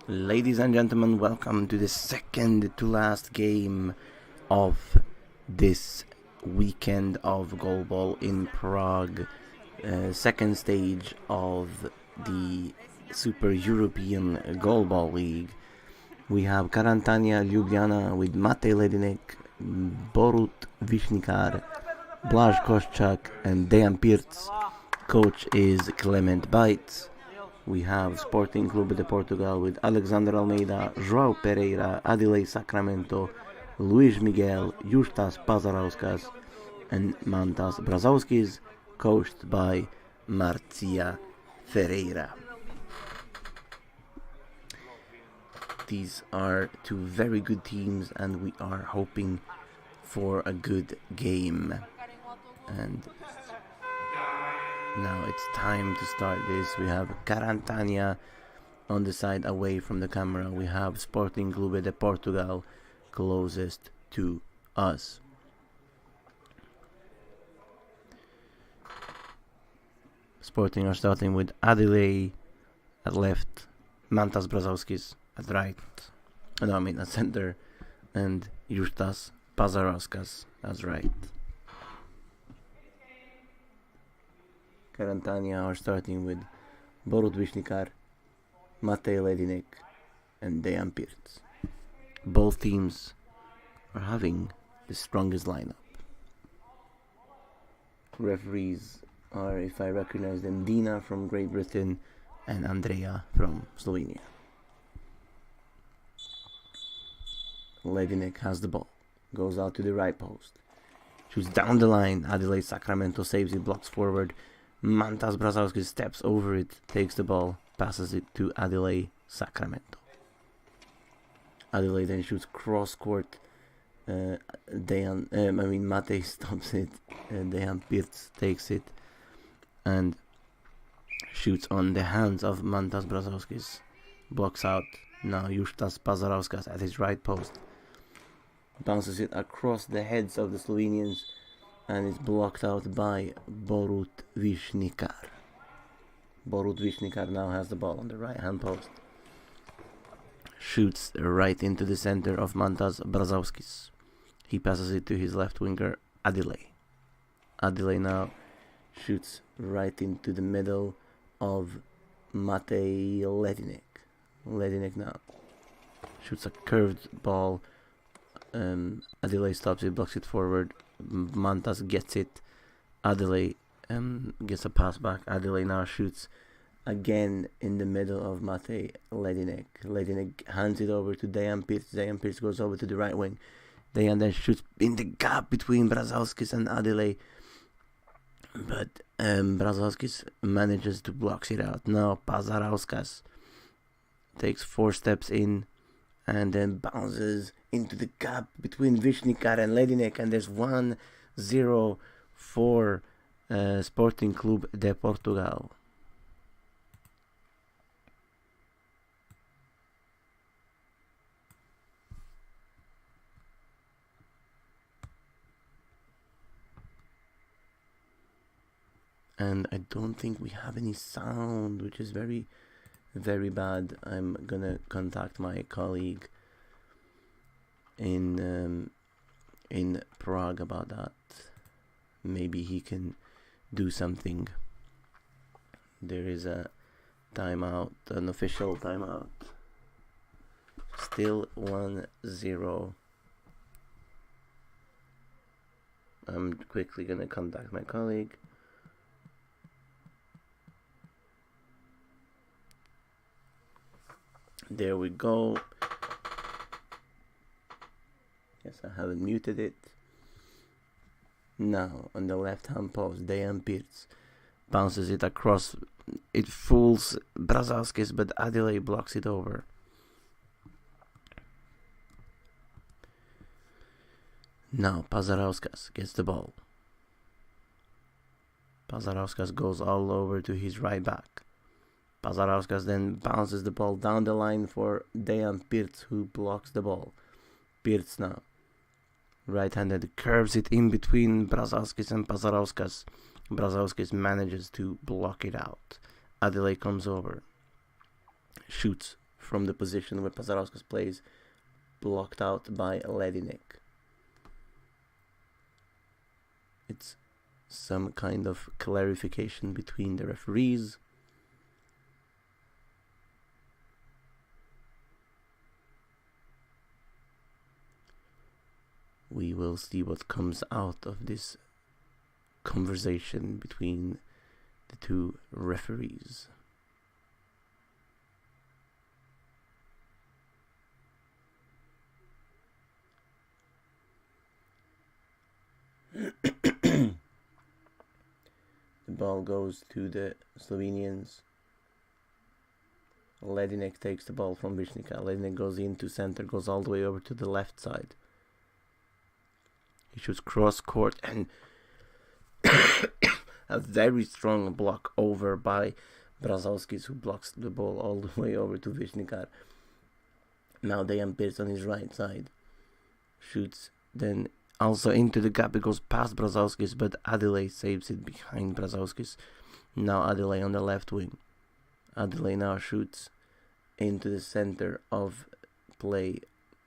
Ladies and gentlemen, welcome to the second to last game of this weekend of Goalball in Prague, second stage of the Super European Goalball League. We have Karantanija Ljubljana with Matej Ledinek, Borut Višnikar, Blaž Koščak and Dejan Pirc. Coach is Clement Baitz. We have Sporting Clube de Portugal with Alexander Almeida, João Pereira, Adilei Sacramento, Luís Miguel, Justas Pazarauskas, and Mantas Brazauskis, coached by Marcia Ferreira. These are two very good teams, and we are hoping for a good game. And now it's time to start this. We have Karantanija on the side away from the camera. We have Sporting Clube de Portugal closest to us. Sporting are starting with Adilei at left, Mantas Brazauskis at right, at center, and Justas Pazarauskas as right. Karantanija are starting with Borut Višnikar, Matej Ledinek, and Dejan Pirc. Both teams are having the strongest lineup. Referees are, if I recognize them, Dina from Great Britain and Andrea from Slovenia. Ledinek has the ball, goes out to the right post, shoots down the line. Adilei Sacramento saves it, blocks forward. Mantas Brazauskis steps over it, takes the ball, passes it to Adilei Sacramento. Adilei then shoots cross court. Matej stops it. Dejan Pirc takes it and shoots on the hands of Mantas Brazauskis. Blocks out. Now Justas Pazarauskas at his right post. Bounces it across the heads of the Slovenians and is blocked out by Borut Višnikar. Borut Višnikar now has the ball on the right hand post. Shoots right into the center of Mantas Brazauskis. He passes it to his left winger Adilei. Adilei now shoots right into the middle of Matej Ledinek. Ledinek now shoots a curved ball. Adilei stops it, blocks it forward. Mantas gets it. Adilei gets a pass back. Adilei now shoots again in the middle of Matej Ledinek. Ledinek hands it over to Dejan Pirc. Dejan Pirc goes over to the right wing. Dejan then shoots in the gap between Brazauskis and Adilei, but Brazauskis manages to block it out. Now Pazarauskas takes 4 steps in and then bounces into the gap between Višnikar and Ledinek, and there's 1-0 for Sporting Clube de Portugal. And I don't think we have any sound, which is very, very bad. I'm gonna contact my colleague in Prague about that. Maybe he can do something. There is a timeout, an official timeout. Still 1-0. I'm quickly gonna contact my colleague. There we go. Yes, I haven't muted it. Now, on the left-hand post, Dejan Pirc bounces it across. It fools Brazauskis, but Adilei blocks it over. Now, Pazarauskas gets the ball. Pazarauskas goes all over to his right back. Pazarauskas then bounces the ball down the line for Dejan Pirc, who blocks the ball. Pirc now, right-handed, curves it in between Brazauskis and Pazarauskas. Brazauskis manages to block it out. Adilei comes over, shoots from the position where Pazarauskas plays, blocked out by Ledinek. It's some kind of clarification between the referees. We will see what comes out of this conversation between the two referees. The ball goes to the Slovenians. Ledinek takes the ball from Vishnika. Ledinek goes into center, goes all the way over to the left side. He shoots cross court and a very strong block over by Brazauskis, who blocks the ball all the way over to Vishnikar. Now Dejan Pirc on his right side shoots, then also into the gap. It goes past Brazauskis, but Adile saves it behind Brazauskis. Now Adile on the left wing. Adile now shoots into the center of play.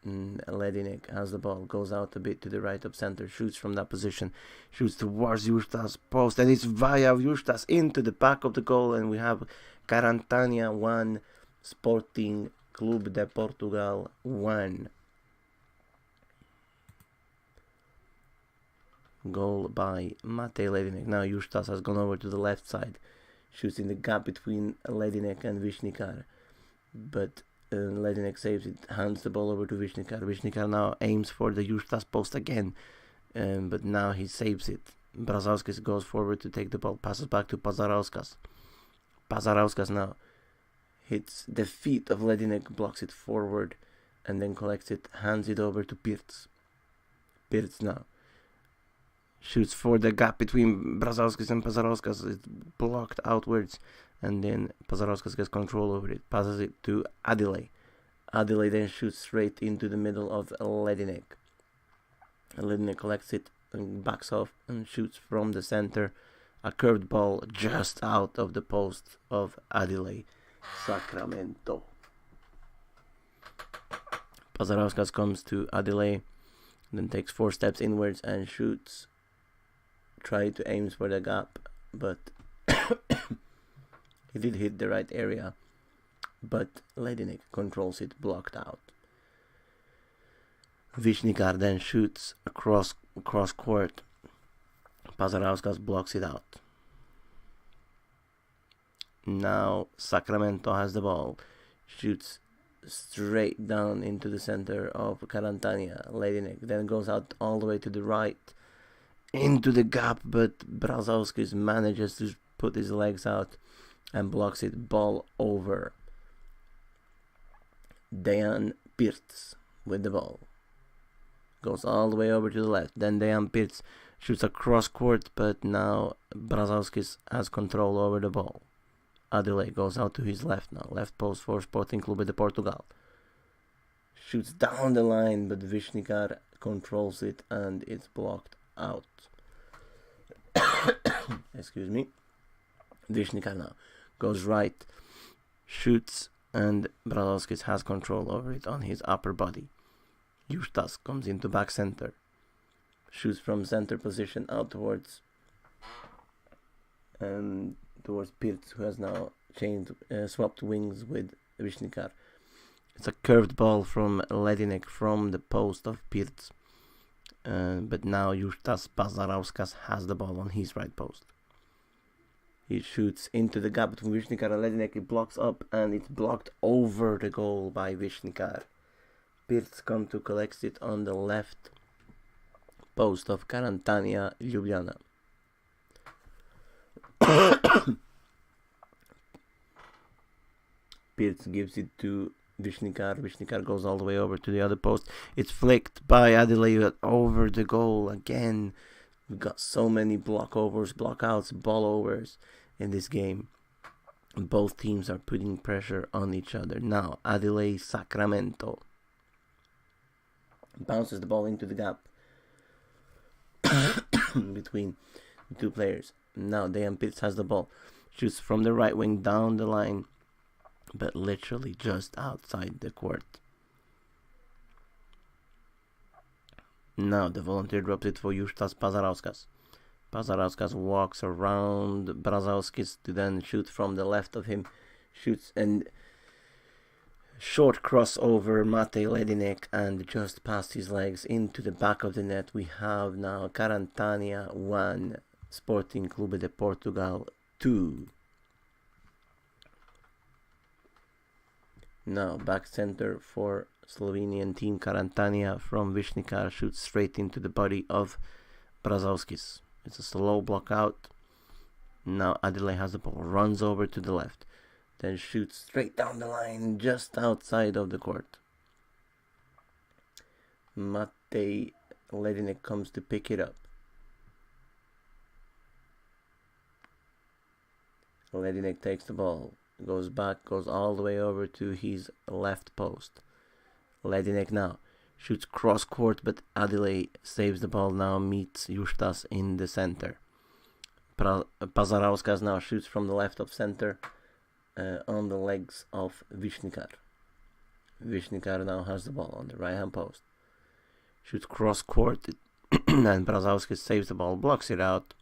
Ledinek has the ball, goes out a bit to the right of center, shoots from that position, shoots towards Justas' post, and it's via Justas into the back of the goal, and we have Karantanija 1, Sporting Clube de Portugal 1. Goal by Matej Ledinek. Now Justas has gone over to the left side, shoots in the gap between Ledinek and Vishnikar, but Ledinek saves it, hands the ball over to Vishnikar. Vishnikar now aims for the Justas post again, but now he saves it. Brazauskis goes forward to take the ball, passes back to Pazarauskas. Pazarauskas now hits the feet of Ledinek, blocks it forward, and then collects it, hands it over to Pirc. Pirc now shoots for the gap between Brazauskis and Pazarauskas. It's blocked outwards, and then Pazarauskas gets control over it, passes it to Adile. Adile then shoots straight into the middle of Ledinek. Ledinek collects it and backs off and shoots from the center. A curved ball just out of the post of Adile. Sacramento. Pazarauskas comes to Adile, then takes 4 steps inwards and shoots. Try to aim for the gap, but he did hit the right area, but Ledinek controls it, blocked out. Vishnikar then shoots across court. Pazarauskas blocks it out. Now Sacramento has the ball, shoots straight down into the center of Karantanija. Ledinek then goes out all the way to the right into the gap, but Brazauskis manages to put his legs out and blocks it, ball over. Dejan Pirc with the ball. Goes all the way over to the left. Then Dejan Pirc shoots across court, but now Brazauskis has control over the ball. Adile goes out to his left now. Left post for Sporting Clube de Portugal. Shoots down the line, but Vishnikar controls it and it's blocked out. Excuse me. Vishnikar now goes right, shoots, and Brazauskis has control over it on his upper body. Justas comes into back center, shoots from center position out towards Pirc, who has now swapped wings with Vishnikar. It's a curved ball from Ledinek from the post of Pirc, but now Justas Pazarauskas has the ball on his right post. He shoots into the gap between Vishnikar and Ledinek. It blocks up and it's blocked over the goal by Vishnikar. Pirc comes to collect it on the left post of Karantanija Ljubljana. Pirc gives it to Vishnikar. Vishnikar goes all the way over to the other post. It's flicked by Adile over the goal again. We've got so many blockouts, ball overs in this game. Both teams are putting pressure on each other. Now, Adile Sacramento bounces the ball into the gap between the two players. Now, Dejan Pirc has the ball. Shoots from the right wing down the line. but literally just outside the court. Now the volunteer drops it for Justas Pazarauskas. Pazarauskas walks around Brazauskis to then shoot from the left of him. Shoots and short crossover Mate Ledinek, and just past his legs into the back of the net. We have now Karantanija 1, Sporting Clube de Portugal 2. Now back center for Slovenian team. Karantanija from Višnjikar shoots straight into the body of Brazauskis. It's a slow block out. Now Adile has the ball, runs over to the left, then shoots straight down the line just outside of the court. Mate Ledinek comes to pick it up. Ledinek takes the ball, goes back, goes all the way over to his left post. Ledinek now shoots cross court, but Adile saves the ball, now meets Justas in the center. Pazarauskas now shoots from the left of center on the legs of Višnjikar. Višnjikar now has the ball on the right hand post. Shoots cross court and Brazauskis saves the ball, blocks it out.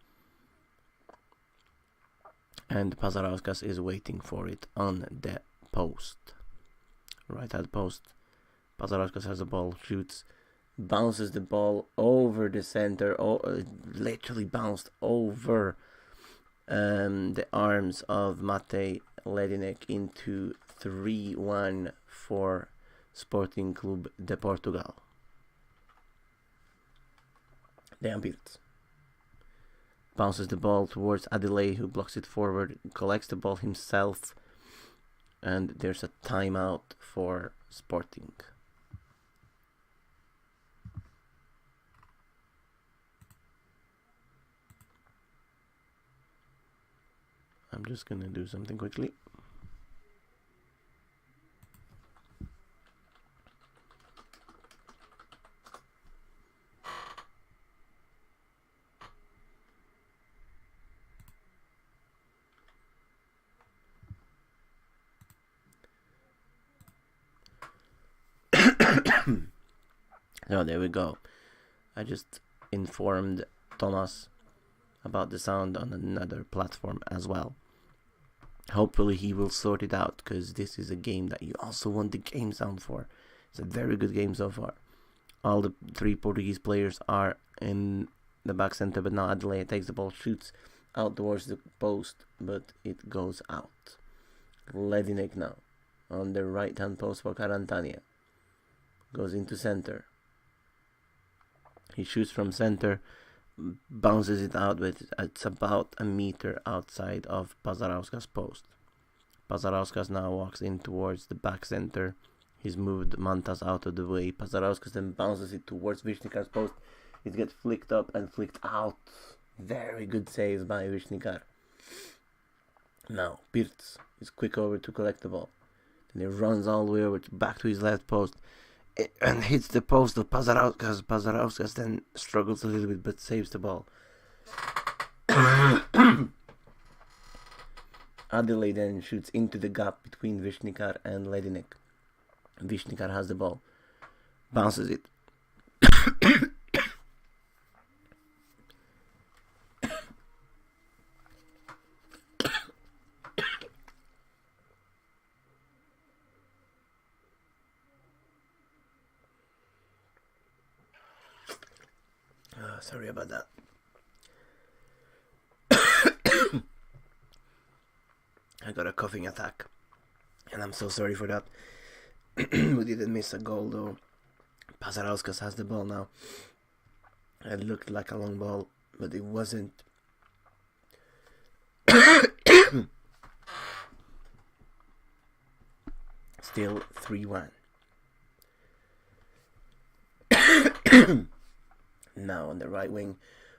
And Pazarauskas is waiting for it on the post. Right hand post. Pazarauskas has the ball, shoots, bounces the ball over the center, literally bounced over the arms of Mate Ledinek into 3-1 for Sporting Clube de Portugal. Dejan Pirc bounces the ball towards Adile, who blocks it forward, collects the ball himself, and there's a timeout for Sporting. I'm just gonna do something quickly. So there we go. I just informed Thomas about the sound on another platform as well. Hopefully he will sort it out, because this is a game that you also want the game sound for. It's a very good game so far. All the three Portuguese players are in the back center, but now Adelaide takes the ball, shoots out towards the post, but it goes out. Ledinek now on the right hand post for Karantanija. Goes into center. He shoots from center, bounces it out, but it's about a meter outside of Pazarauskas' post. Pazarauskas now walks in towards the back center. He's moved Mantas out of the way. Pazarauskas then bounces it towards Višnjikar's post. It gets flicked up and flicked out. Very good saves by Višnjikar. Now Pirc is quick over to collect the ball. Then he runs all the way over back to his left post and hits the post of Pazarauskas. Pazarauskas then struggles a little bit but saves the ball. Adelaide then shoots into the gap between Višnjikar and Ledinek. Višnjikar has the ball, bounces it. Sorry about that. I got a coughing attack, and I'm so sorry for that. We didn't miss a goal though. Pazarauskas has the ball now. It looked like a long ball, but it wasn't. Still 3-1. Now on the right wing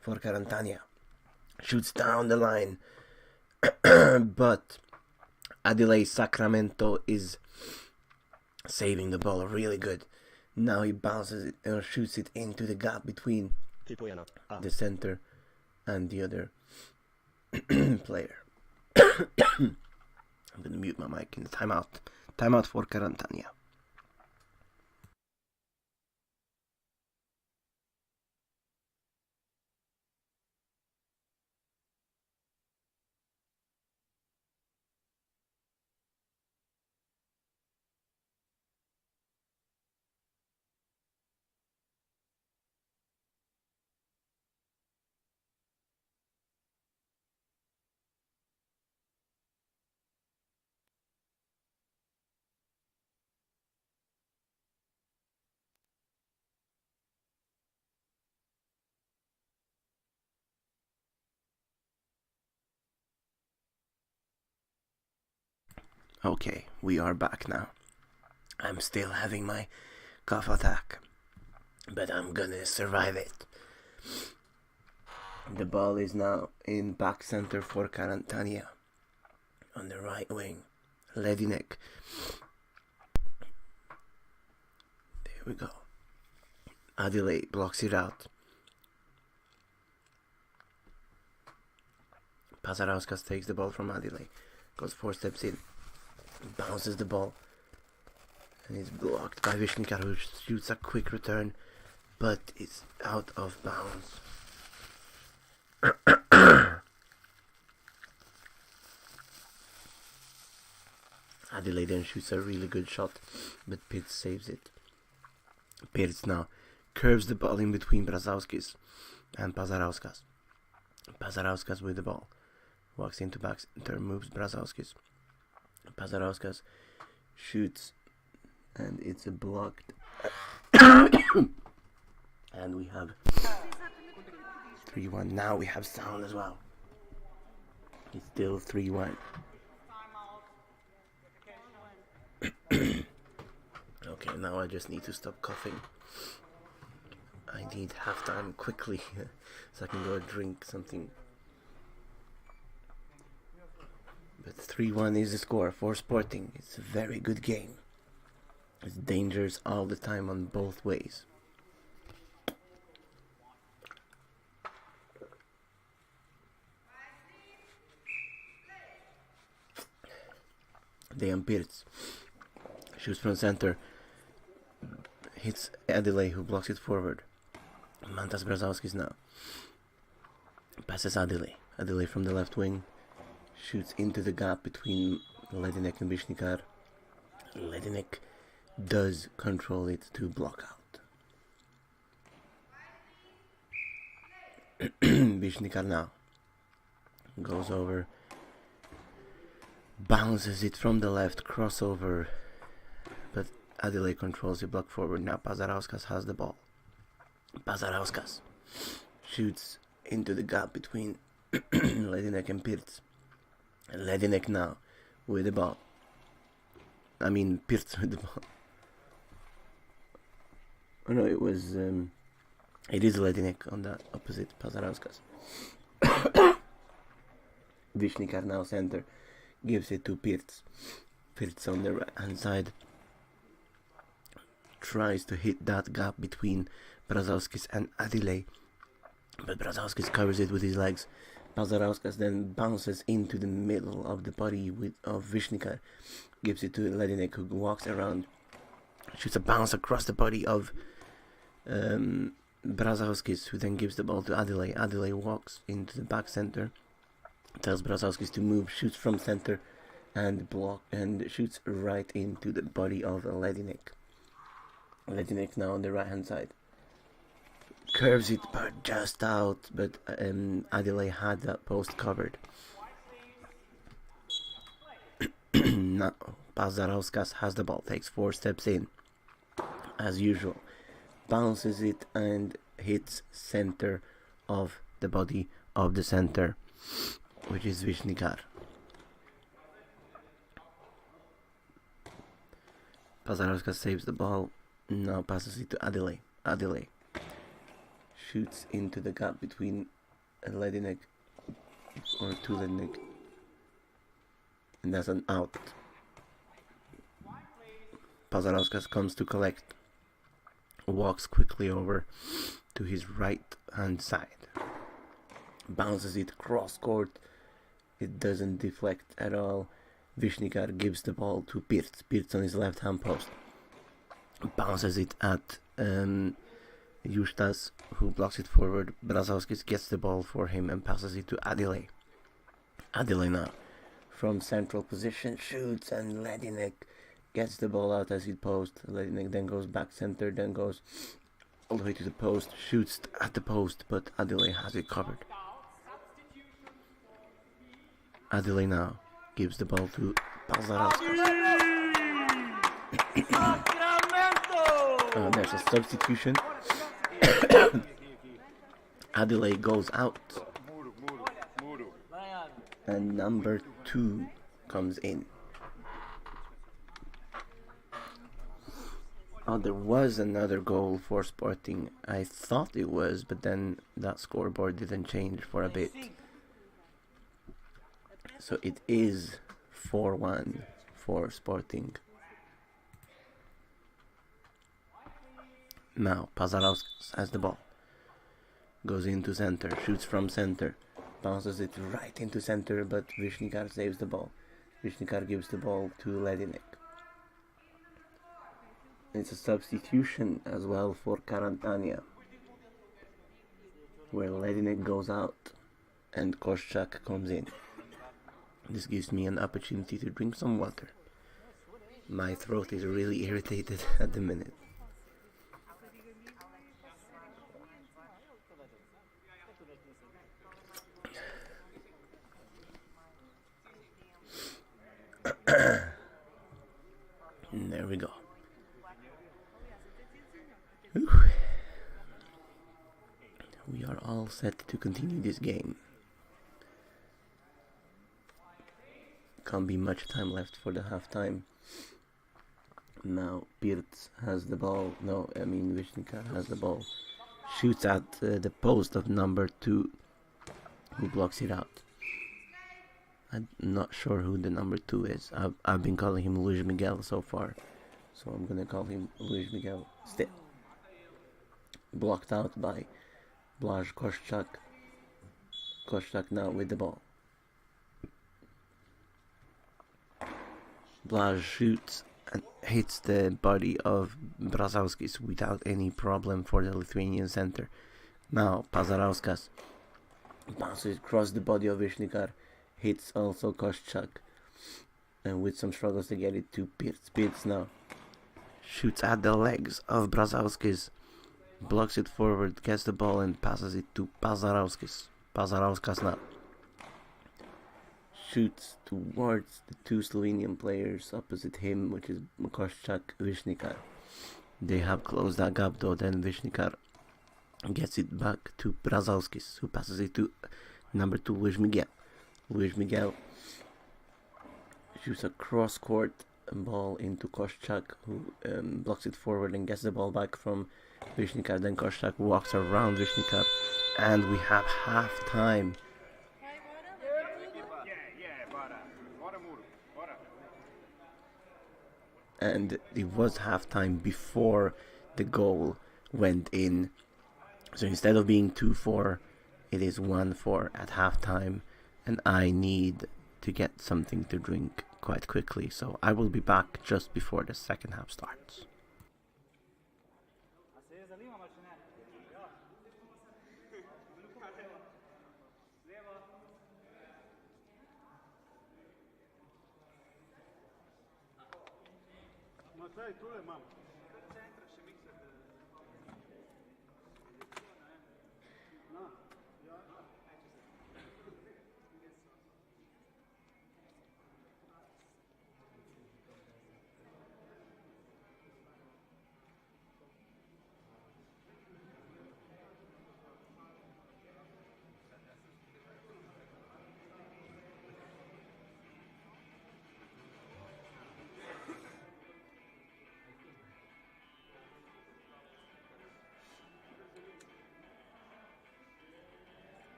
for Karantanija. Shoots down the line. But Adelaide Sacramento is saving the ball really good. Now he bounces it and shoots it into the gap between the center and the other player. I'm gonna mute my mic in the timeout. Timeout for Karantanija. Okay, we are back now. I'm still having my cough attack, but I'm gonna survive it. The ball is now in back center for Karantanija. On the right wing, Ledinek. There we go. Adile blocks it out. Pazarauskas takes the ball from Adile. Goes 4 steps in. Bounces the ball. And is blocked by Vishnikar, who shoots a quick return. But it's out of bounds. Adile then shoots a really good shot, but Pirc saves it. Pirc now curves the ball in between Brazauskis and Pazarauskas. Pazarauskas with the ball. Walks into back center, moves Brazauskis. Pazarauskas shoots, and it's a blocked. And we have 3-1. Now we have sound as well. It's still 3-1. Okay, now I just need to stop coughing. I need halftime quickly so I can go drink something. But 3-1 is the score for Sporting. It's a very good game. It's dangers all the time on both ways. Dejan Pirc shoots from center, hits Adile, who blocks it forward. Mantas Brazauskis now passes Adile. Adile from the left wing shoots into the gap between Ledinek and Vishnikar. Ledinek does control it to block out. Vishnikar now goes over, bounces it from the left, crossover, but Adile controls the block forward. Now Pazarauskas has the ball. Pazarauskas shoots into the gap between Ledinek and Pirc. Ledinek now with the ball. I mean Pirc with the ball. Oh no, it is Ledinek on the opposite Pazarauskas. Vishnikar now center, gives it to Pirc. Pirc on the right hand side tries to hit that gap between Brazauskis and Adile, but Brazauskis covers it with his legs. Pazarauskas then bounces into the middle of the body of Vishnikar, gives it to Ledinek, who walks around, shoots a bounce across the body of Brazauskis, who then gives the ball to Adile. Adile walks into the back center, tells Brazauskis to move, shoots from center, and shoots right into the body of Ledinek. Ledinek now on the right hand side. Curves it but just out, but Adile had that post covered. Now Pazarauskas has the ball, takes 4 steps in, as usual, bounces it and hits center of the body of the center, which is Vishnikar. Pazarauskas saves the ball, now passes it to Adile. Adile shoots into the gap between Ledinek or to Ledinek, and that's an out. Pazarauskas comes to collect, walks quickly over to his right hand side, bounces it cross court. It doesn't deflect at all. Vishnikar gives the ball to Pirc. Pirc on his left hand post. Bounces it at Justas, who blocks it forward. Brazauskis gets the ball for him and passes it to Adile. Adile now, from central position, shoots, and Ledinek gets the ball out as it post. Ledinek then goes back center, then goes all the way to the post, shoots at the post, but Adile has it covered. Adile now gives the ball to Pazarauskas. There's a substitution. Adile goes out. And number 2 comes in. There was another goal for Sporting. I thought it was, but then that scoreboard didn't change for a bit. So it is 4-1 for Sporting. Now Pazarauskas has the ball. Goes into center, shoots from center, bounces it right into center, but Vishnikar saves the ball. Vishnikar gives the ball to Ledinek. It's a substitution as well for Karantanija, where Ledinek goes out and Koschak comes in. This gives me an opportunity to drink some water. My throat is really irritated at the minute. There we go. Whew. We are all set to continue this game. Can't be much time left for the halftime. Now Pirc has the ball. Vishnikar has the ball. Shoots at the post of number 2, who blocks it out. I'm not sure who the number 2 is. I've been calling him Luis Miguel so far, so I'm gonna call him Luis Miguel still. Blocked out by Blaž Koschak. Koschak now with the ball. Blaž shoots and hits the body of Brazauskis without any problem for the Lithuanian center. Now Pazarauskas bounces across the body of Vishnikar, hits also Koschak, and with some struggles to get it to Pirc. Pirc now shoots at the legs of Brazauskis, blocks it forward, gets the ball and passes it to Pazarauskas. Pazarauskas now shoots towards the 2 Slovenian players opposite him, which is Koschak, Vishnikar. They have closed that gap though. Then Vishnikar gets it back to Brazauskis, who passes it to number 2, Luis Miguel. Luis Miguel shoots a cross-court ball into Koschak, who blocks it forward and gets the ball back from Vishnikar. Then Koschak walks around Vishnikar, and we have half-time. And it was halftime before the goal went in. So instead of being 2-4, it is 1-4 at halftime. And I need to get something to drink quite quickly. So I will be back just before the second half starts.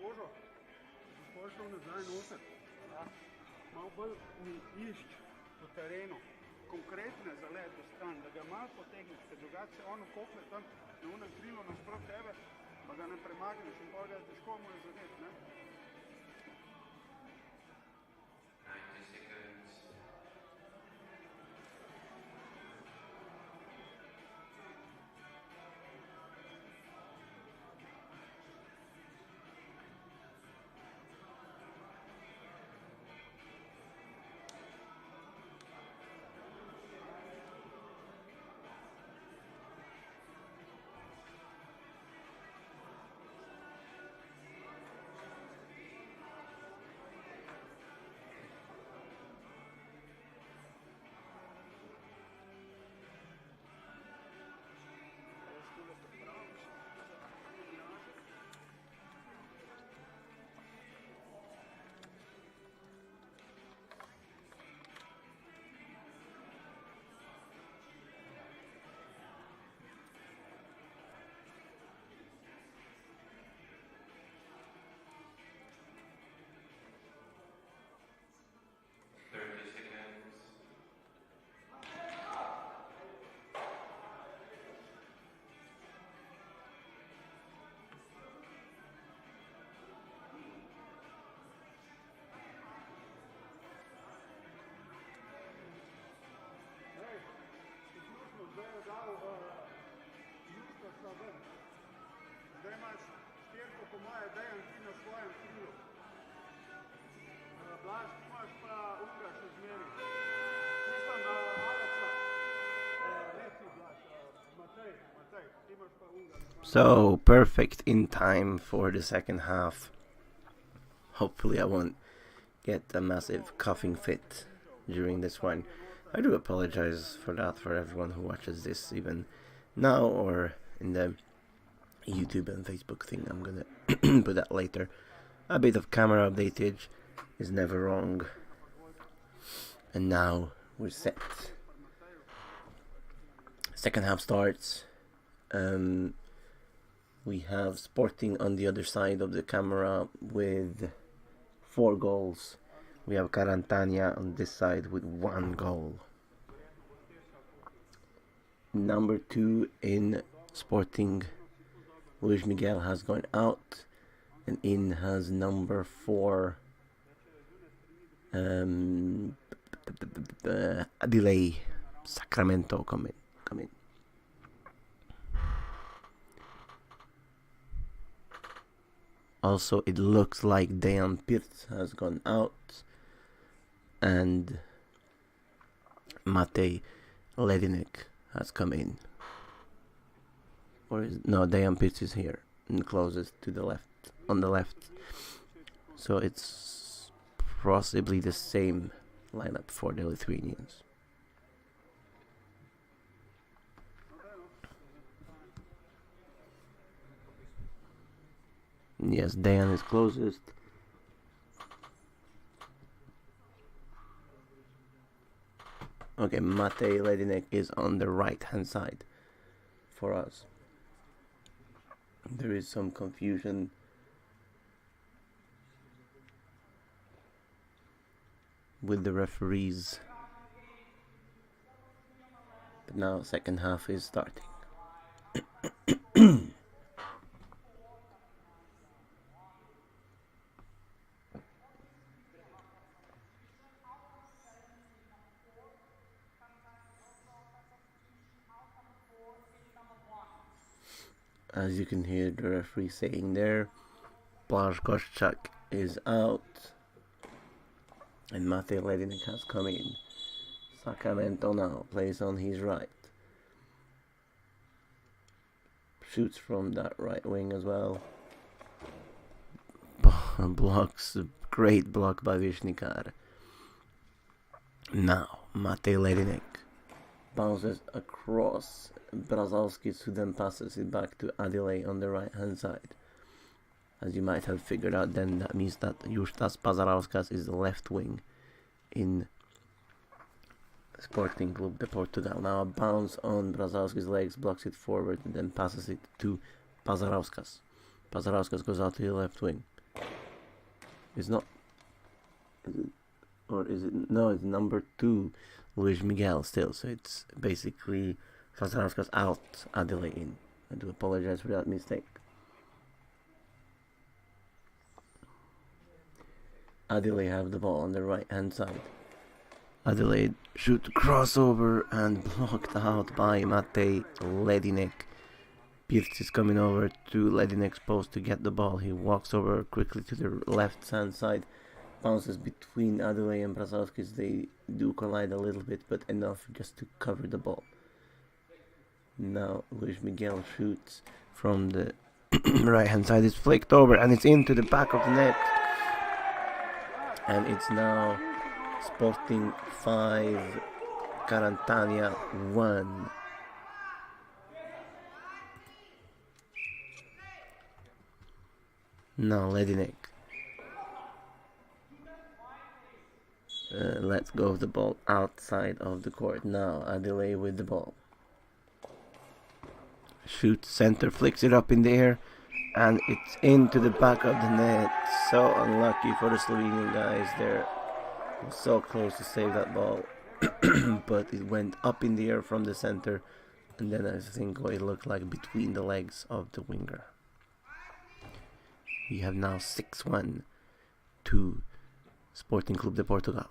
Božo, pošel nazaj noter. Malo bolj mi išč po terenu, konkretne zalet do stran, da ga malo potegneš, ker drugače ono kopne tam na unem krilu nasprot tebe, pa ga ne premagneš in pa ga težko mu je zadet, ne? Zdaj imaš štirko, po moje, Dejan ti na svojem krilu. Blaž, ti imaš pa Unga še zmeri. Mislim, Aleksa. Ne ti, Blaž, Matej, ti imaš pa Unga. So perfect in time for the second half. Hopefully I won't get a massive coughing fit during this one. I do apologize for that for everyone who watches this even now or in the YouTube and Facebook thing. I'm gonna put that later. A bit of camera updatage is never wrong. And now we're set. Second half starts. We have Sporting on the other side of the camera with 4 goals. We have Karantanija on this side with 1 goal. Number 2 in Sporting, Luis Miguel, has gone out, and in has number 4, Adilay Sacramento come in. Also, it looks like Dejan Pirc has gone out, and Matej Ledinek has come in. No, Dejan Pirc is here and closest to the left, on the left. So it's possibly the same lineup for the Lithuanians. Yes, Dejan is closest. Okay, Matej Ledinek is on the right hand side for us. There is some confusion. With the referees. But now second half is starting. As you can hear the referee saying there, Blaž Koščak is out and Matej Ledinek has come in. Sacramento now plays on his right. Shoots from that right wing as well. Blocks, a great block by Vishnikar. Now Matej Ledinek bounces across Brazalskis, who then passes it back to Adilay on the right hand side. As you might have figured out, then that means that Justas Pazarauskas is the left wing in Sporting Club de Portugal. Now a bounce on Brazalskis' legs, blocks it forward, and then passes it to Pazarauskas. Pazarauskas goes out to the left wing. It's not... Is it? No, it's number 2, Luis Miguel still. So it's basically Pazarauskas out, Adilay in. I do apologize for that mistake. Adilay have the ball on the right hand side. Adilay shoot crossover and blocked out by Matej Ledinek. Pirc is coming over to Ledinek's post to get the ball. He walks over quickly to the left hand side. Bounces between Adilay and Brazalskis. They do collide a little bit, but enough just to cover the ball. Now Luis Miguel shoots from the right hand side. It's flicked over and it's into the back of the net. And it's now Sporting 5, Karantanija 1. Now Ledinek lets go of the ball outside of the court. Now Adilay with the ball. Shoots center, flicks it up in the air, and it's into the back of the net. So unlucky for the Slovenian guys there. So close to save that ball, but it went up in the air from the center, and then I think what it looked like between the legs of the winger. We have now 6-1 to Sporting Club de Portugal.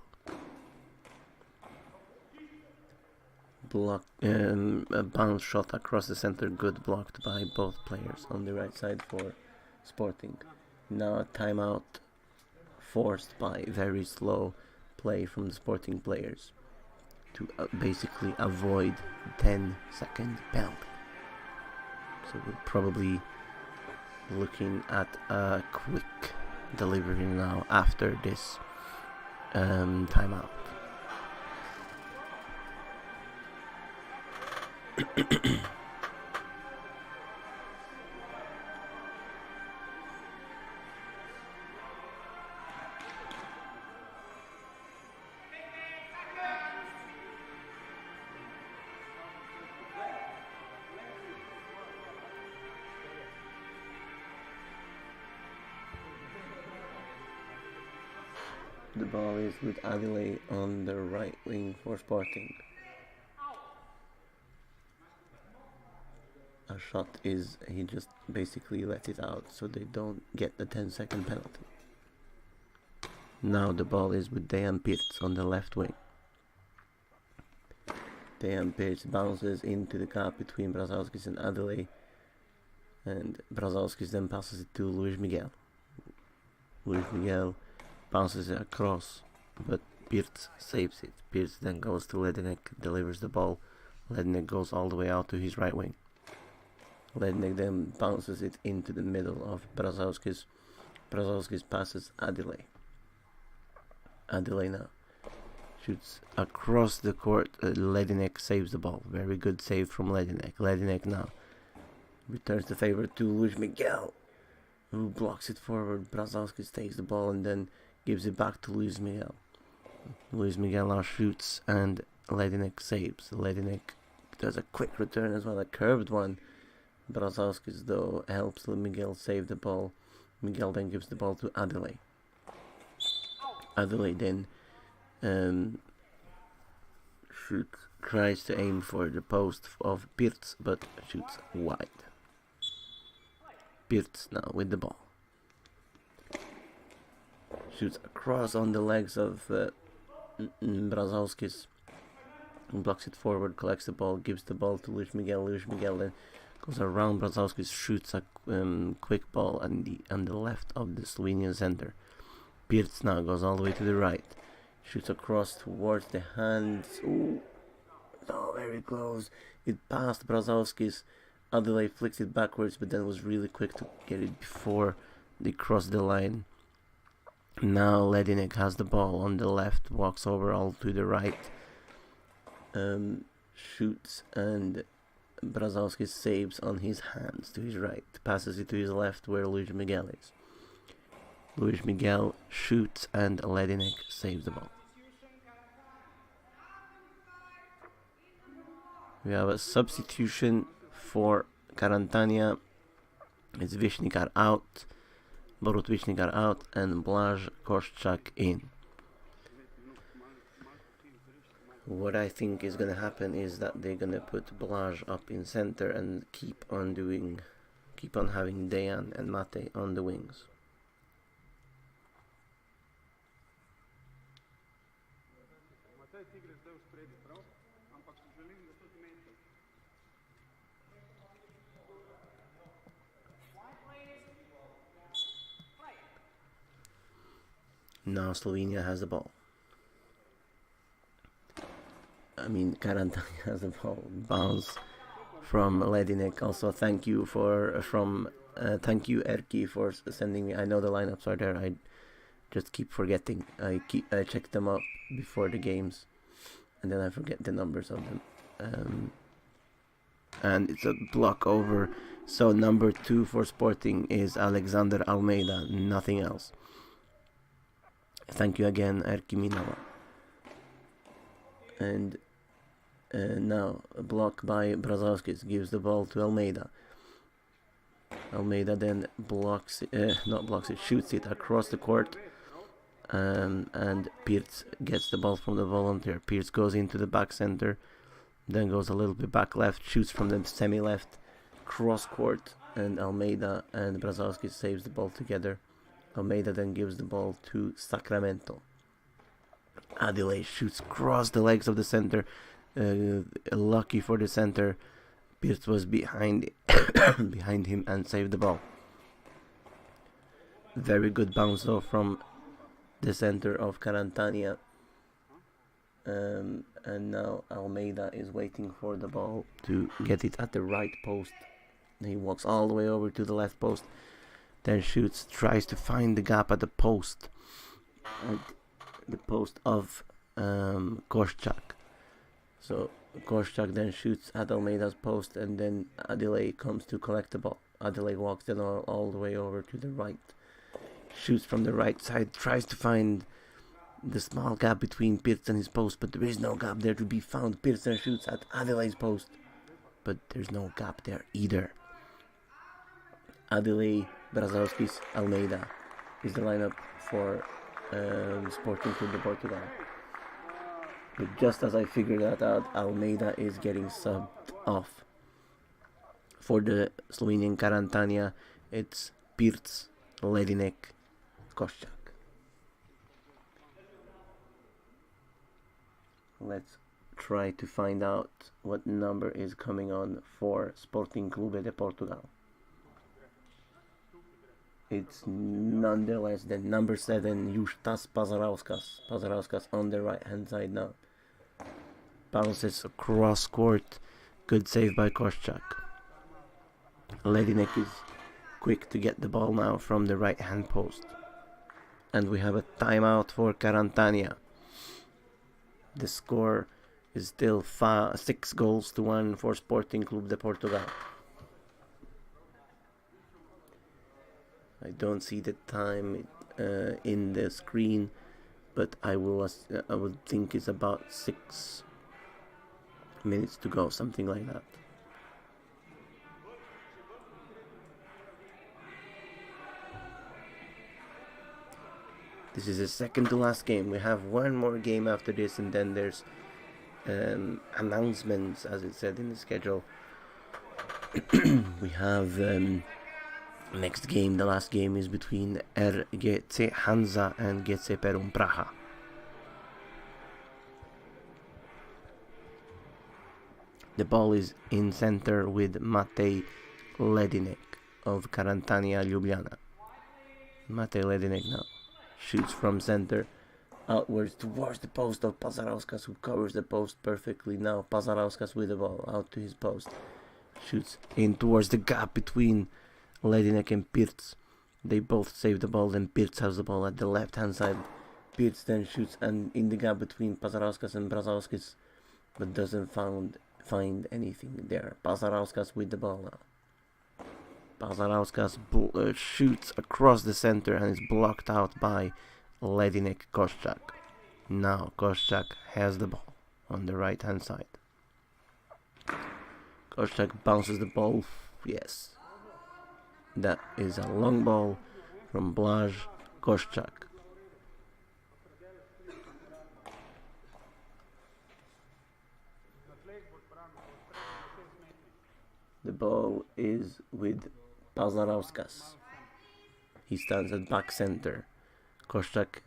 a bounce shot across the center, good, blocked by both players on the right side for Sporting. Now a timeout forced by very slow play from the Sporting players to basically avoid 10-second penalty. So we're probably looking at a quick delivery now after this timeout. The ball is with Adelaide on the right wing for Sporting. A shot is, he just basically let it out so they don't get the 10-second penalty. Now the ball is with Dejan Pirc on the left wing. Dejan Pirc bounces into the gap between Brazauskis and Adelaide, and Brazauskis then passes it to Luis Miguel. Luis Miguel bounces it across, but Pirc saves it. Pirc then goes to Ledinek, delivers the ball. Ledinek goes all the way out to his right wing. Ledinek then bounces it into the middle of Brazauskis. Brazauskis passes Adelaide. Adelaide now shoots across the court. Ledinek saves the ball. Very good save from Ledinek. Ledinek now returns the favor to Luis Miguel, who blocks it forward. Brazauskis takes the ball and then gives it back to Luis Miguel. Luis Miguel now shoots and Ledinek saves. Ledinek does a quick return as well, a curved one. Brazauskis though helps Miguel save the ball. Miguel then gives the ball to Adelaide. Adelaide then tries to aim for the post of Pirc, but shoots wide. Pirc now with the ball. Shoots across on the legs of Brazauskis. Blocks it forward, collects the ball, gives the ball to Luis Miguel. Luis Miguel then goes around Brazauskis, shoots a quick ball on the left of the Slovenian center. Pirc now goes all the way to the right. Shoots across towards the hands. Ooh, no, very close. It passed Brazauskis. Adelaide flicked it backwards, but then was really quick to get it before they crossed the line. Now Ledinek has the ball on the left, walks over all to the right, shoots, and Brazauskis saves on his hands to his right, passes it to his left where Luis Miguel is. Luis Miguel shoots and Ledinek saves the ball. We have a substitution for Karantanija. It's Vishnikar out, Borut Vishnikar out, and Blaž Koščak in. What I think is gonna happen is that they're gonna put Blaž up in center and keep on having Dejan and Mate on the wings. Now Slovenia has the ball. Karantanija has the ball. Bounce from Ledinek. Also, thank you Erki for sending me. I know the lineups are there. I just keep forgetting. I check them up before the games, and then I forget the numbers of them. And it's a block over. So number 2 for Sporting is Alexander Almeida. Nothing else. Thank you again, Erki Minova. And now a block by Brazauskis gives the ball to Almeida. Almeida then shoots it across the court. And Pirc gets the ball from the volunteer. Pirc goes into the back center, then goes a little bit back left, shoots from the semi-left, cross court, and Almeida and Brazauskis saves the ball together. Almeida then gives the ball to Sacramento. Adelaide shoots across the legs of the center. Lucky for the center, Pirc was behind behind him and saved the ball. Very good bounce though from the center of Karantanija. And now Almeida is waiting for the ball to get it at the right post. He walks all the way over to the left post, then shoots, tries to find the gap at the post. At the post of Koschak. So Koschak then shoots at Almeida's post, and then Adile comes to collect the ball. Adile walks then all the way over to the right. Shoots from the right side, tries to find the small gap between Pirc and his post, but there is no gap there to be found. Pirc then shoots at Adile's post, but there's no gap there either. Adile, Brazauskis, Almeida is the lineup for Sporting Club de Portugal. But just as I figured that out, Almeida is getting subbed off. For the Slovenian Karantanija, it's Pirc, Ledinek, Koschak. Let's try to find out what number is coming on for Sporting Clube de Portugal. It's nonetheless the number 7, Justas Pazarauskas. Pazarauskas on the right hand side now. Bounces across court. Good save by Koschak. Ledinek is quick to get the ball now from the right hand post. And we have a timeout for Karantanija. The score is still 6-1 for Sporting Clube de Portugal. I don't see the time in the screen, but I would think it's about 6 minutes to go, something like that. This is the second to last game. We have one more game after this, and then there's announcements, as it said in the schedule. We have next game, the last game is between RGC Hansa and GC Perun Praha. The ball is in center with Matej Ledinek of Karantanija Ljubljana. Matej Ledinek now shoots from center outwards towards the post of Pazarauskas, who covers the post perfectly now. Pazarauskas with the ball out to his post. Shoots in towards the gap between Ledinek and Pirc. They both save the ball, then Pirc has the ball at the left hand side. Pirc then shoots and in the gap between Pazarauskas and Brazauskis, but doesn't find anything there. Pazarauskas with the ball now. Pazarauskas shoots across the center and is blocked out by Ledinek Koschak. Now Koschak has the ball on the right hand side. Koschak bounces the ball. Yes. That is a long ball from Blaž Koschak. The ball is with Pazarauskas. He stands at back center. Koschak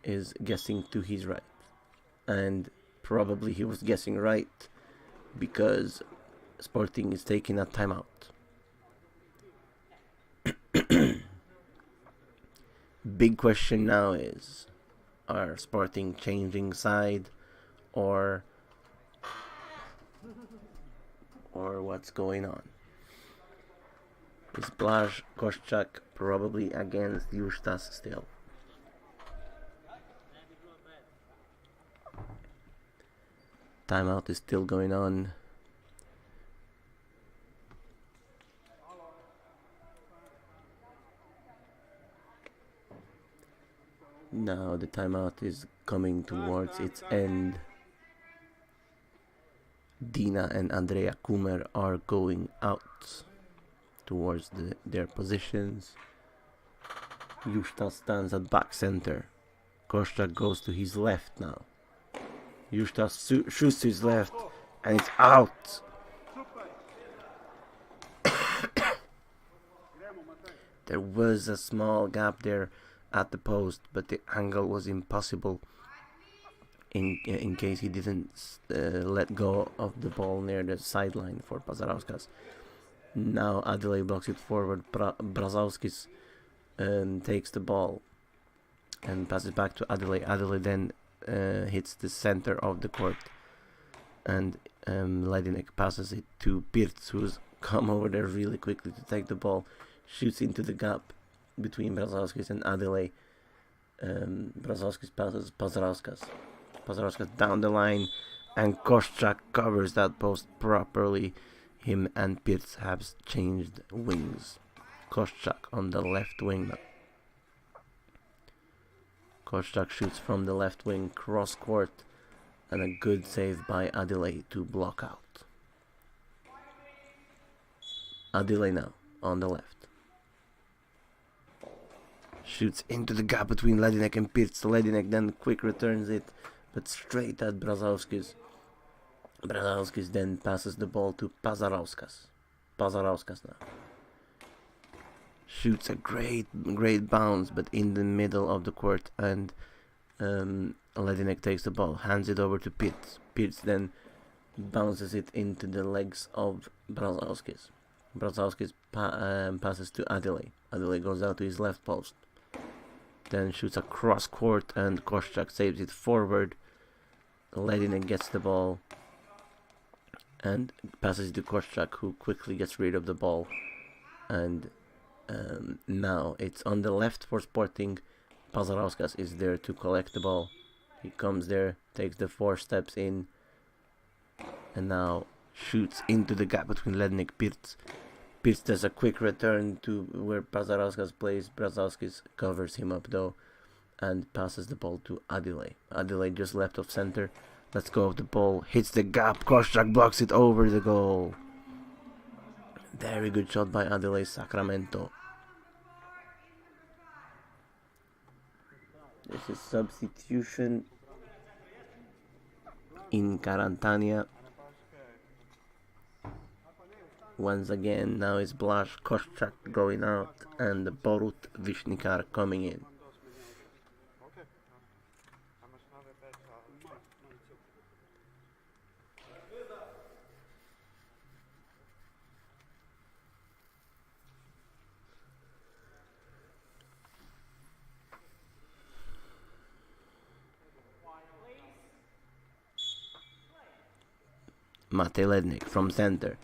is guessing to his right. And probably he was guessing right because Sporting is taking a timeout. Big question now is, are Sporting changing side or what's going on? Is Blaž Koschak probably against Justas still? Timeout is still going on. Now the timeout is coming towards its end. Dina and Andrea Kumer are going out towards their positions. Justas stands at back center. Koschak goes to his left now. Justas shoots to his left and it's out. There was a small gap there at the post, but the angle was impossible. in case he didn't let go of the ball near the sideline for Pazarauskas. Now Adelaide blocks it forward. Brazauskis takes the ball and passes back to Adelaide. Adelaide then hits the center of the court, and Ledinek passes it to Pirc, who's come over there really quickly to take the ball, shoots into the gap between Brazauskis and Adelaide. Brazauskis passes Pazarauskas. Pazarauskas down the line, and Koschak covers that post properly. Him and Pirc have changed wings. Koschak on the left wing now. Koschak shoots from the left wing, cross court, and a good save by Adelaide to block out. Adelaide now on the left. Shoots into the gap between Ledinek and Pirc. Ledinek then quick returns it, but straight at Brazauskis. Brazauskis then passes the ball to Pazarauskas. Pazarauskas now. Shoots a great bounce, but in the middle of the court, and Ledinek takes the ball, hands it over to Pirc. Pirc then bounces it into the legs of Brazauskis. Brazauskis passes to Adelaide. Adelaide goes out to his left post. Then shoots a cross court, and Koschak saves it forward. Ledinek gets the ball and passes it to Koschak, who quickly gets rid of the ball. And now it's on the left for Sporting. Pazarauskas is there to collect the ball. He comes there, takes the 4 steps in, and now shoots into the gap between Ledinek and Pirc. Pirc does a quick return to where Pazarauskas plays. Brazauskis covers him up though and passes the ball to Adelaide. Adelaide just left of center. Let's go of the ball. Hits the gap. Koschak blocks it over the goal. Very good shot by Adelaide. Sacramento. This is substitution in Karantanija. Once again, now it's Blaž Koschak going out and Borut Vishnikar coming in. Mate Ledinek from center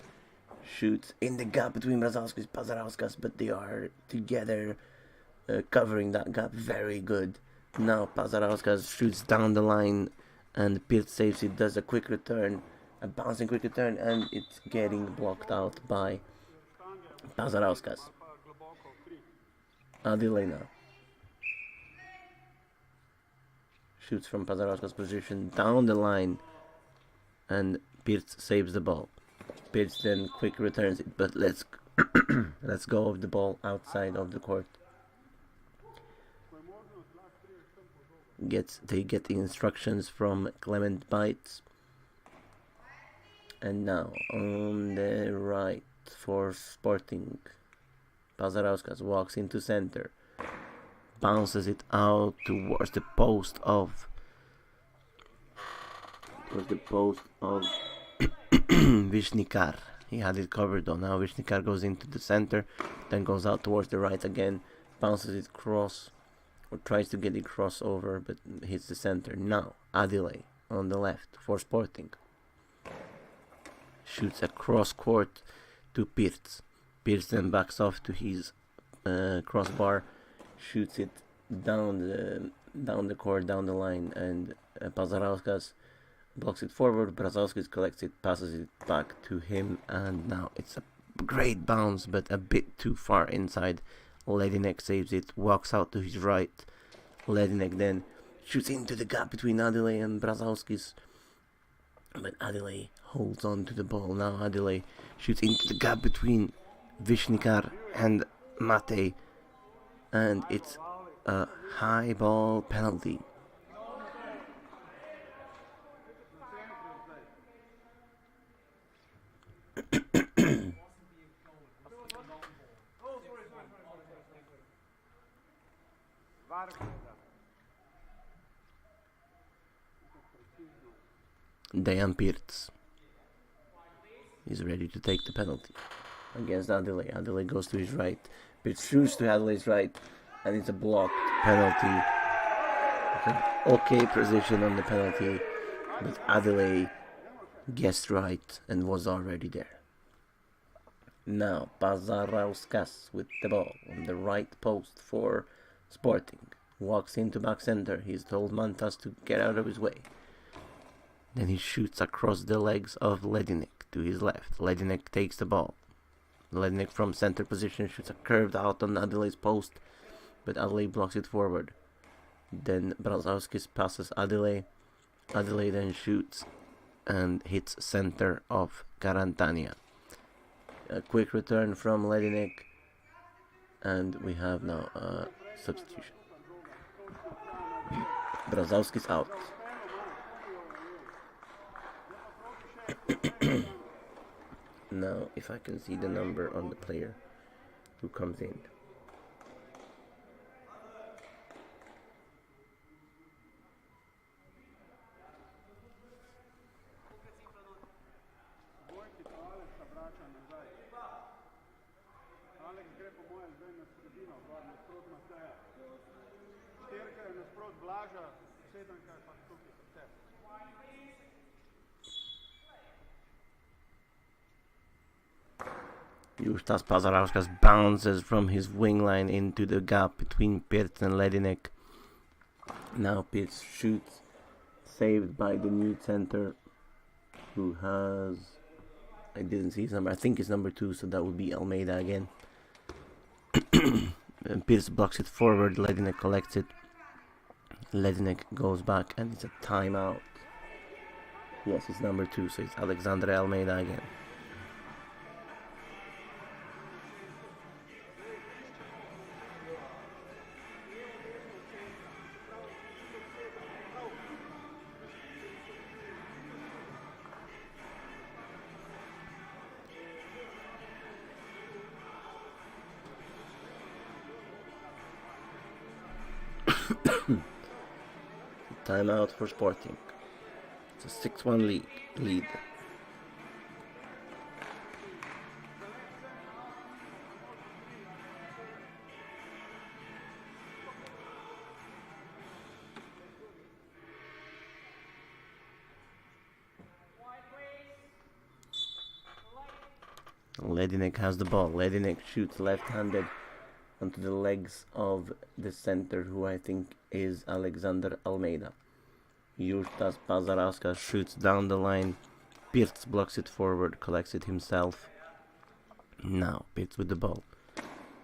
shoots in the gap between Brazauskis and Pazarauskas, but they are together covering that gap very good. Now Pazarauskas shoots down the line and Pirc saves it, does a quick return, a bouncing quick return, and it's getting blocked out by Pazarauskas. Adelaide now shoots from Pazarauskas' position down the line, and Pirc saves the ball. Pirc then quick returns it, but let's go of the ball outside of the court. They get instructions from Clement Bites, and now on the right for Sporting, Pazarauskas walks into center, bounces it out towards the post of Vishnikar. He had it covered though. Now Vishnikar goes into the center, then goes out towards the right again, bounces it cross, or tries to get it cross over, but hits the center. Now Adelaide on the left for Sporting. Shoots a cross court to Pirc. Pirc then backs off to his crossbar, shoots it down the court, down the line, and Pazarauskas blocks it forward. Brazauskis collects it, passes it back to him, and now it's a great bounce, but a bit too far inside. Ledinek saves it, walks out to his right. Ledinek then shoots into the gap between Adelaide and Brazauskis, but Adelaide holds on to the ball. Now Adelaide shoots into the gap between Vishnikar and Mate, and it's a high ball penalty. Dejan Pirc is ready to take the penalty against Adelaide. Adelaide goes to his right. Pirc shoots to Adelaide's right, and it's a blocked penalty. Okay position on the penalty, but Adelaide guessed right and was already there. Now Pazarauskas with the ball on the right post for Sporting. Walks into back center. He's told Mantas to get out of his way. Then he shoots across the legs of Ledinek to his left. Ledinek takes the ball. Ledinek from center position shoots a curved out on Adelaide's post, but Adelaide blocks it forward. Then Brazauskis passes Adelaide. Adelaide then shoots and hits center of Karantanija. A quick return from Ledinek, and we have now a substitution. Brazauskis out. Now, if I can see the number on the player who comes in. Justas Pazarauskas bounces from his wing line into the gap between Pirc and Ledinek. Now Pirc shoots, saved by the new center, who has... I didn't see his number. I think it's number 2, so that would be Almeida again. Pirc blocks it forward. Ledinek collects it. Ledinek goes back, and it's a timeout. Yes, it's number 2, so it's Alexandre Almeida again. Timeout for Sporting. It's a 6-1 lead. Ledinek has the ball. Ledinek shoots left-handed onto the legs of the center, who I think is Alexander Almeida. Justas Pazarauskas shoots down the line. Pirc blocks it forward, collects it himself. Now Pirc with the ball.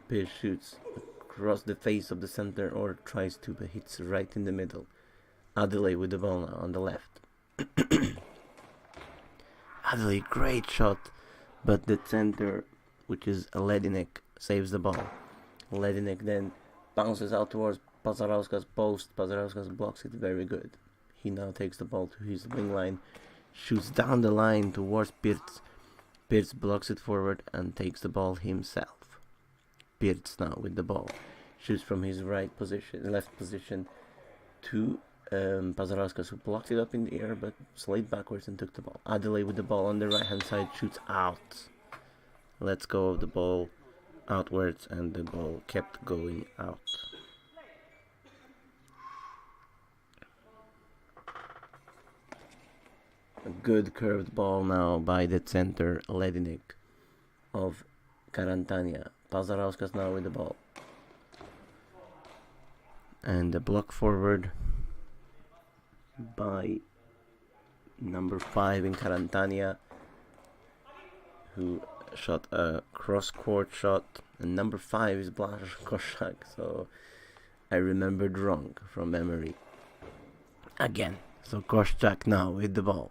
Pirc shoots across the face of the center, or tries to, but hits right in the middle. Adelaide with the ball now on the left. Adelaide, great shot, but the center, which is Ledinek, saves the ball. Ledinek then bounces out towards Pazarauskas' post. Pazarauskas blocks it very good. He now takes the ball to his wing line, shoots down the line towards Pirc. Pirc blocks it forward and takes the ball himself. Pirc now with the ball, shoots from his left position to Pazarauskas, who blocked it up in the air but slid backwards and took the ball. Adelaide with the ball on the right hand side shoots out. Lets go of the ball outwards, and the ball kept going out. A good curved ball now by the center Ledinek of Karantanija. Pazarauskas now with the ball. And a block forward by number 5 in Karantanija, who shot a cross-court shot, and number 5 is Blaž Košak, so I remembered wrong from memory. Again, so Košak now with the ball.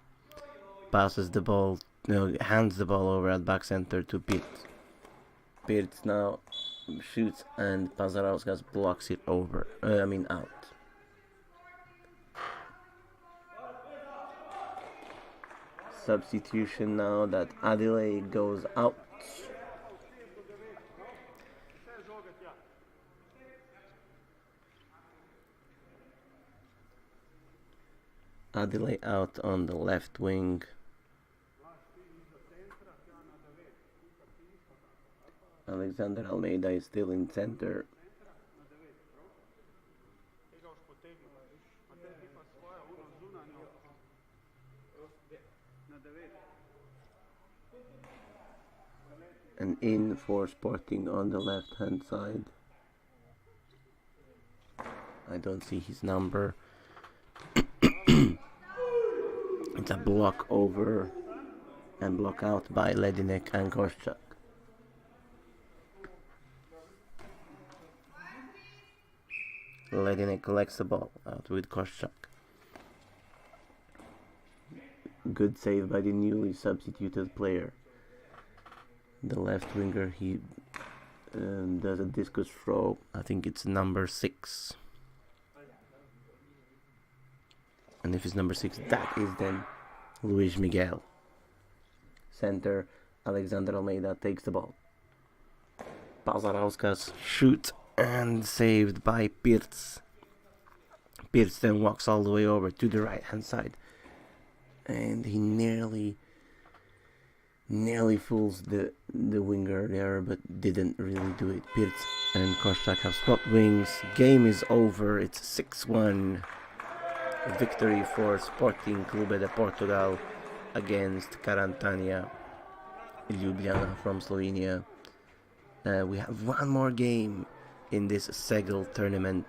Passes the ball, hands the ball over at back center to Pirc. Pirc now shoots, and Pazarauskas blocks it out. Substitution now that Adelaide goes out. Adelaide out on the left wing. Alexander Almeida is still in center. And in for Sporting on the left hand side. I don't see his number. It's a block over and block out by Ledinek and Korczak. Ledinek collects the ball out with Korczak. Good save by the newly substituted player. The left winger, he does a discus throw. I think it's number 6. And if it's number 6, that is then Luis Miguel. Center, Alexander Almeida takes the ball. Pazarauskas shoot and saved by Pirc. Pirc then walks all the way over to the right hand side. And he nearly fools the winger there, but didn't really do it. Pirc and Korczak have spot wings. Game is over. It's 6-1. Victory for Sporting Clube de Portugal against Karantanija Ljubljana from Slovenia. We have one more game in this SEGL tournament.